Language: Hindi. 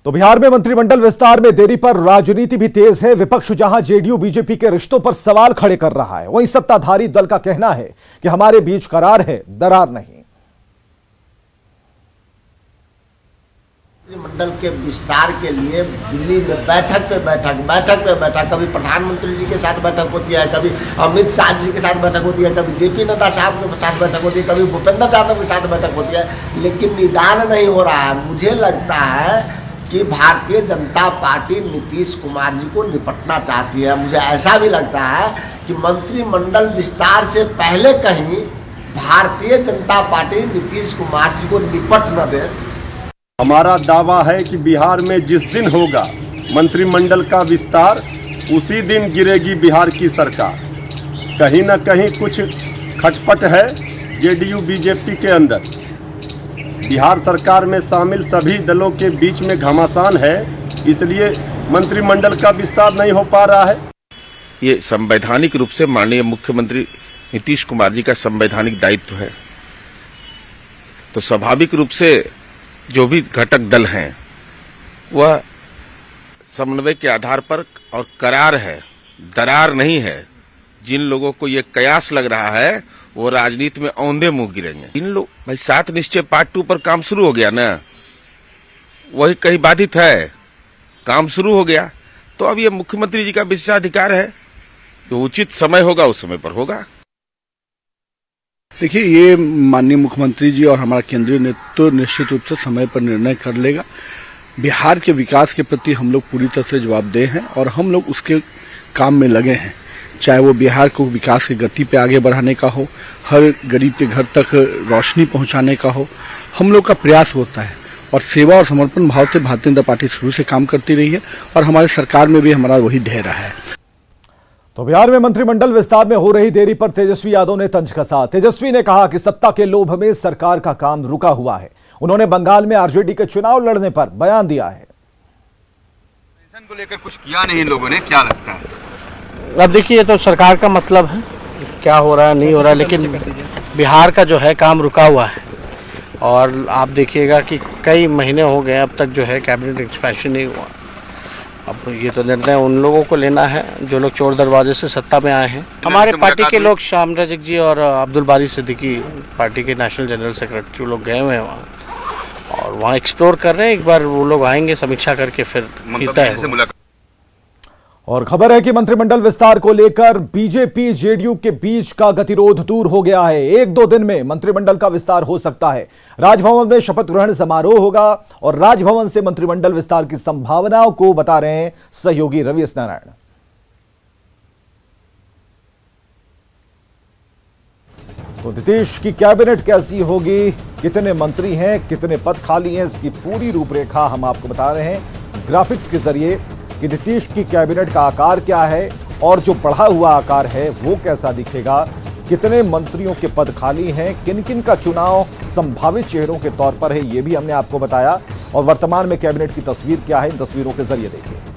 तो बिहार में मंत्रिमंडल विस्तार में देरी पर राजनीति भी तेज है। विपक्ष जहां जेडीयू बीजेपी के रिश्तों पर सवाल खड़े कर रहा है, वहीं सत्ताधारी दल का कहना है कि हमारे बीच करार है, दरार नहीं। मंत्रिमंडल के विस्तार के लिए दिल्ली में बैठक पे बैठक, कभी प्रधानमंत्री जी के साथ बैठक होती है, कभी अमित शाह जी के साथ बैठक होती है, कभी जेपी नड्डा साहब के साथ बैठक होती है, कभी भूपेंद्र यादव के साथ बैठक होती है, लेकिन निदान नहीं हो रहा है। मुझे लगता है कि भारतीय जनता पार्टी नीतीश कुमार जी को निपटना चाहती है। मुझे ऐसा भी लगता है कि मंत्रिमंडल विस्तार से पहले कहीं भारतीय जनता पार्टी नीतीश कुमार जी को निपट न दे। हमारा दावा है कि बिहार में जिस दिन होगा मंत्रिमंडल का विस्तार, उसी दिन गिरेगी बिहार की सरकार। कहीं न कहीं कुछ खटपट है जेडीयू बीजेपी के अंदर। बिहार सरकार में शामिल सभी दलों के बीच में घमासान है, इसलिए मंत्रिमंडल का विस्तार नहीं हो पा रहा है। ये संवैधानिक रूप से माननीय मुख्यमंत्री नीतीश कुमार जी का संवैधानिक दायित्व है। तो स्वाभाविक रूप से जो भी घटक दल हैं वह समन्वय के आधार पर और करार है, दरार नहीं है। जिन लोगों को ये कयास लग रहा है वो राजनीति में औंधे मुंह गिरेंगे। इन लोग भाई 7 निश्चय पार्ट 2 पर काम शुरू हो गया ना, वही कहीं बाधित है, काम शुरू हो गया। तो अब ये मुख्यमंत्री जी का विशेषाधिकार है, तो उचित समय होगा उस समय पर होगा। देखिए, ये माननीय मुख्यमंत्री जी और हमारा केंद्रीय नेतृत्व निश्चित रूप से समय पर निर्णय कर लेगा। बिहार के विकास के प्रति हम लोग पूरी तरह से जवाबदेह हैं और हम लोग उसके काम में लगे हैं। चाहे वो बिहार को विकास की गति पे आगे बढ़ाने का हो, हर गरीब के घर तक रोशनी पहुंचाने का हो, हम लोग का प्रयास होता है। और सेवा और समर्पण भाव से भारतीय जनता पार्टी शुरू से काम करती रही है और हमारे सरकार में भी हमारा वही ध्येय रहा है। तो बिहार में मंत्रिमंडल विस्तार में हो रही देरी पर तेजस्वी यादव ने तंज कसा। तेजस्वी ने कहा कि सत्ता के लोभ में सरकार का काम रुका हुआ है। उन्होंने बंगाल में आरजेडी के चुनाव लड़ने पर बयान दिया है। को लेकर कुछ किया नहीं इन लोगों ने, क्या लगता है? अब देखिए, ये तो सरकार का मतलब है, क्या हो रहा है नहीं हो रहा है, लेकिन बिहार का जो है काम रुका हुआ है। और आप देखिएगा कि कई महीने हो गए अब तक जो है कैबिनेट एक्सपेंशन नहीं हुआ। अब ये तो निर्णय उन लोगों को लेना है जो लोग चोर दरवाजे से सत्ता में आए हैं। हमारे पार्टी के लोग श्याम रजक जी और अब्दुल बारी सिद्दीकी, पार्टी के नेशनल जनरल सेक्रेटरी, लोग गए हुए हैं वहाँ और वहाँ एक्सप्लोर कर रहे हैं। एक बार वो लोग आएंगे, समीक्षा करके फिर और खबर है कि मंत्रिमंडल विस्तार को लेकर बीजेपी जेडीयू के बीच का गतिरोध दूर हो गया है। 1-2 दिन में मंत्रिमंडल का विस्तार हो सकता है। राजभवन में शपथ ग्रहण समारोह होगा और राजभवन से मंत्रिमंडल विस्तार की संभावनाओं को बता रहे हैं सहयोगी रवि एस नारायण। तो नीतीश की कैबिनेट कैसी होगी, कितने मंत्री हैं, कितने पद खाली हैं, इसकी पूरी रूपरेखा हम आपको बता रहे हैं ग्राफिक्स के जरिए कि नीतीश की कैबिनेट का आकार क्या है और जो बढ़ा हुआ आकार है वो कैसा दिखेगा, कितने मंत्रियों के पद खाली हैं, किन किन का चुनाव संभावित चेहरों के तौर पर है, ये भी हमने आपको बताया। और वर्तमान में कैबिनेट की तस्वीर क्या है, इन तस्वीरों के जरिए देखिए।